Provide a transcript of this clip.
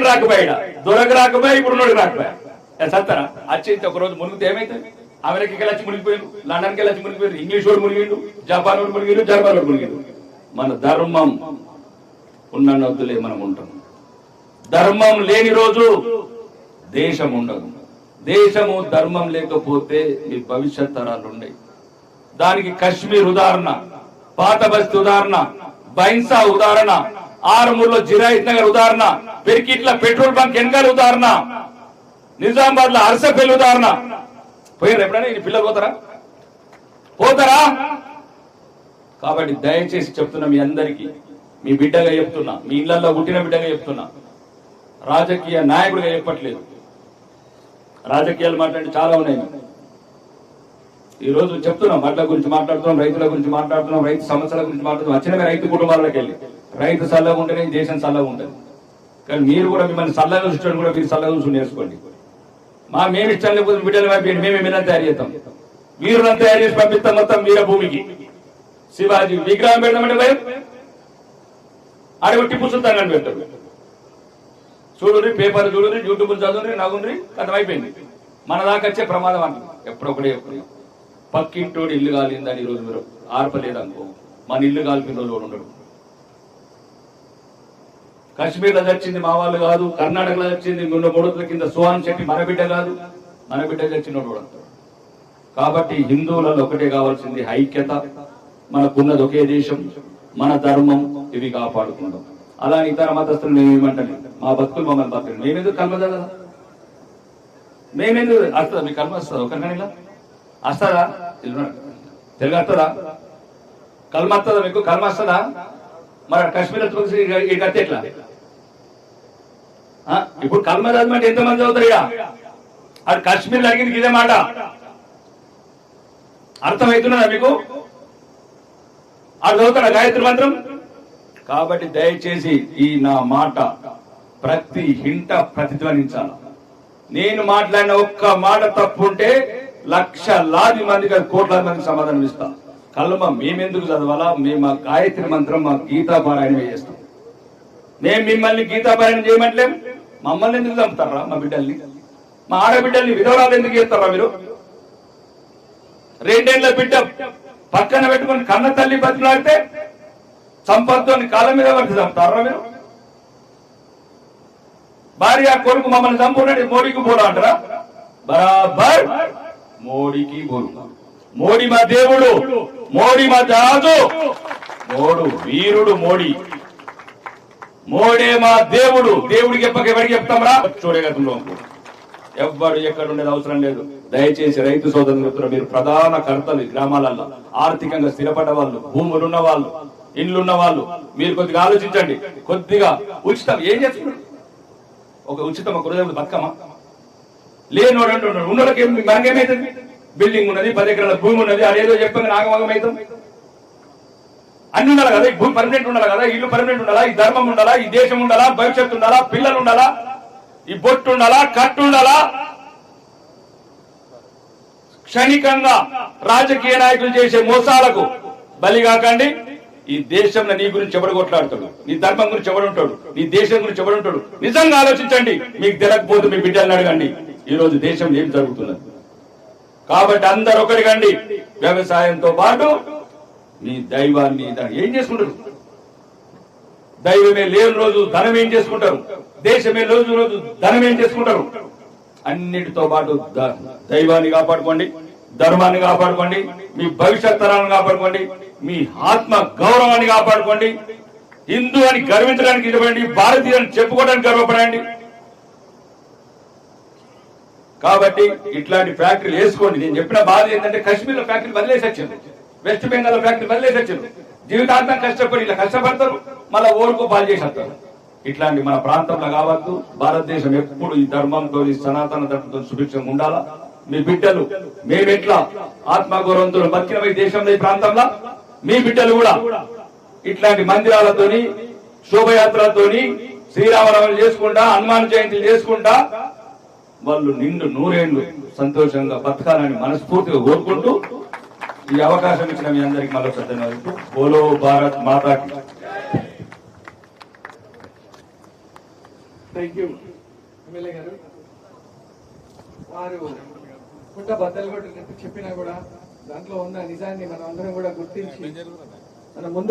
రాకపోయా దొరకు రాకపోయా ఇప్పుడు నోడికి రాకపోయా సత్తరా వచ్చి ఒక రోజు మునిగితే ఏమైతుంది అమెరికాకి వెళ్ళి మునిగిపోయారు లండన్కి వెళ్ళి మునిగిపోయారు ఇంగ్లీష్ వాడు మునిగిండు జపాన్ వాడు మునిగిండు జర్మన్ వాడు మునిగిండు మన ధర్మం ఉన్న వద్దులే మనం ఉంటాం ధర్మం లేని రోజు దేశం ఉండదు దేశము ధర్మం లేకపోతే మీ భవిష్యత్ తరాలు ఉండవు దానికి కశ్మీర్ ఉదాహరణ పాత బస్తీ ఉదాహరణ బైన్సా ఉదాహరణ ఆరుమూరులో జిరాయిత్ నగర్ ఉదాహరణ పెరికిట్ల పెట్రోల్ బంక్ వెనకాల ఉదాహరణ నిజామాబాద్ లో అరసపల్లి ఉదాహరణ పోయారు ఎప్పుడైనా ఈ పిల్లలు పోతారా కాబట్టి దయచేసి చెప్తున్నా మీ అందరికీ మీ బిడ్డగా చెప్తున్నా మీ ఇళ్లలో పుట్టిన బిడ్డగా చెప్తున్నా రాజకీయ నాయకుడిగా చెప్పట్లేదు రాజకీయాలు మాట్లాడి చాలా ఉన్నాయి ఈ రోజు చెప్తున్నాం వడ్ల గురించి మాట్లాడుతున్నాం రైతుల గురించి మాట్లాడుతున్నాం రైతు సమస్యల గురించి మాట్లాడుతున్నాం వచ్చిన రైతు కుటుంబాలకు వెళ్ళి రైతు చల్లగా ఉంటేనే దేశం చల్లగా ఉంటుంది కానీ మీరు కూడా మిమ్మల్ని చల్లగా చూసుకోండి కూడా మీరు చల్లగా చూసి నేర్చుకోండి మేము ఇష్టం లేకపోతే బిడ్డలు పంపించండి మేమే మీద తయారు చేస్తాం వీరులను తయారు చేసి పంపిస్తాం మొత్తం వీర భూమికి శివాజీ విగ్రహం పెడదామంటే భయం ఆడగొట్టి పుస్తకాన్ని పెడతారు చూడుని పేపర్ చూడుని యూట్యూబ్ చదువుని నవ్వుని కథం అయిపోయింది మన దాకా వచ్చే ప్రమాదం అంట ఎప్పుడొకడే పక్కింటోడు ఇల్లు కాలిందని ఈరోజు మీరు ఆర్పలేదనుకో మన ఇల్లు కాల్పిన రోజు ఉండడు కాశ్మీర్లో చచ్చింది మా వాళ్ళు కాదు కర్ణాటకలో చచ్చింది 3 కింద సుహాన్ శెట్టి మన బిడ్డ కాదు మన బిడ్డ చచ్చినోడు కూడా కాబట్టి హిందువులలో ఒకటే కావాల్సింది ఐక్యత మనకున్నది ఒకే దేశం మన ధర్మం ఇవి కాపాడుకుందాం అలా ఇతర మతస్థులు మేమేమంటాం మా బతుకులు మమ్మల్ని బతుకులు మేమెందుకు కలమదా కదా మేమెందుకు వస్తుందా మీకు కలమ వస్తుందా ఒకరికైనా వస్తుందా తెలుగు వస్తుందా కలమ వస్తుందా మీకు కలమ వస్తుందా మరి కాశ్మీర్ ఈ కత్తి ఎట్లా ఇప్పుడు కలమ చదవమంటే ఎంతమంది చదువుతారు ఇక అది కాశ్మీర్లో అడిగింది ఇదే మాట అర్థమవుతున్నదా మీకు అది చదువుతాడా గాయత్రి మంత్రం కాబట్టి దయచేసి ఈ నా మాట ప్రతి హింట ప్రతిధ్వనించాల నేను మాట్లాడిన ఒక్క మాట తప్పుంటే లక్షలాది మందికి కోట్లాది మందికి సమాధానం ఇస్తా కల్మ మేమెందుకు చదవాలా మేము ఆ గాయత్రి మంత్రం మా గీతాపారాయణ చేస్తాం మేము మిమ్మల్ని గీతాపారాయణ చేయమంటలేం మమ్మల్ని ఎందుకు చంపుతారా మా బిడ్డల్ని మా ఆడబిడ్డల్ని విధవరాలు ఎందుకు చేస్తారా మీరు 2 ఏళ్ల బిడ్డ పక్కన పెట్టుకుని కన్న తల్లి బతులాడితే సంపత్తో కాలం మీద పడితే చంపుతారా మీరు భార్య కొడుకు మమ్మల్ని చంపుకున్నాడు మోడీకి పోరా అంటారా బరాబర్ మోడీకి పోరు మోడీ మా దేవుడు మోడీ మా రాజు మోడు వీరుడు మోడే మా దేవుడు దేవుడికి ఎవరికి చెప్తామరా చూడగతంలో ఎవ్వడు ఎక్కడ ఉండేది అవసరం లేదు దయచేసి రైతు సోదరులు మీరు ప్రధాన కర్తలు గ్రామాలలో ఆర్థికంగా స్థిరపడ్డ వాళ్ళు భూములు ఉన్న వాళ్ళు ఇండ్లున్న వాళ్ళు మీరు కొద్దిగా ఆలోచించండి కొద్దిగా ఉచితం ఏం చేస్తున్నారు ఒక ఉచితం ఒక రోజు బతుకమ్మ లేనోడు అంటున్నాడు ఉన్నోళ్ళకి మనకేమైతుంది బిల్డింగ్ ఉన్నది 10 ఎకరాల భూమి ఉన్నది అదేదో చెప్పంగా నాగమగం అవుతాం అన్ని ఉండాలి కదా ఈ భూమి పర్మనెంట్ ఉండాలి కదా ఇల్లు పర్మనెంట్ ఉండాలా ఈ ధర్మం ఉండాలా ఈ దేశం ఉండాలా భవిష్యత్తు ఉండాలా పిల్లలు ఉండాలా ఈ బొట్టు ఉండాలా కట్టు ఉండాలా క్షణికంగా రాజకీయ నాయకులు చేసే మోసాలకు బలి కాకండి ఈ దేశంలో నీ గురించి ఎవడు కొట్లాడుతాడు నీ ధర్మం గురించి ఎవడుంటాడు నీ దేశం గురించి ఎవడుంటాడు నిజంగా ఆలోచించండి మీకు తెలియకపోతే మీ బిడ్డలను అడగండి ఈ రోజు దేశంలో ఏం జరుగుతున్నది కాబట్టి అందరు ఒకరికండి వ్యవసాయంతో పాటు మీ దైవాన్ని ఏం చేసుకుంటారు దైవమే లేని రోజు ధనం ఏం చేసుకుంటారు దేశమే రోజు ధనం ఏం చేసుకుంటారు అన్నిటితో పాటు దైవాన్ని కాపాడుకోండి ధర్మాన్ని కాపాడుకోండి మీ భవిష్యత్ తరాలను కాపాడుకోండి మీ ఆత్మ గౌరవాన్ని కాపాడుకోండి హిందూ అని గర్వించడానికి ఇవ్వండి భారతీయులను చెప్పుకోవడానికి గర్వపడండి కాబట్టి ఇట్లాంటి ఫ్యాక్టరీలు వేసుకోండి నేను చెప్పిన బాధ ఏంటంటే కాశ్మీర్ లో ఫ్యాక్టరీ వదిలేసి వచ్చింది వెస్ట్ బెంగాల్ లో ఫ్యాక్టరీ వదిలేసి వచ్చింది జీవితాంతం కష్టపడి ఇలా కష్టపడతారు మళ్ళీ ఓరుకో పాలు చేసేస్తారు ఇట్లాంటి మన ప్రాంతంలో కావద్దు భారతదేశం ఎప్పుడు ఈ ధర్మంతో ఈ సనాతన ధర్మంతో సుభిక్షంగా ఉండాలా మీ బిడ్డలు మేమెట్లా ఆత్మగౌరవంతో బతికిన ఈ దేశంలో ఈ ప్రాంతంలో మీ బిడ్డలు కూడా ఇట్లాంటి మందిరాలతోని శోభయాత్రలతోని శ్రీరామనవమి చేసుకుంటా హనుమాన్ జయంతి చేసుకుంటా వాళ్ళు నిండు 100 ఏళ్లు సంతోషంగా బతకాలని మనస్ఫూర్తిగా కోరుకుంటూ ఈ అవకాశం ఇచ్చిన మీ అందరికి మరొక ధన్యవాదాలు. బోలో భారత్ మాతాకి. థ్యాంక్ యూ ఎమ్మెల్యే గారు. వారు పుట్ట బద్దలు కొట్టినట్టు చెప్పినా కూడా దాంట్లో ఉన్న నిజాన్ని మనం అందరం కూడా గుర్తించి మన ముందు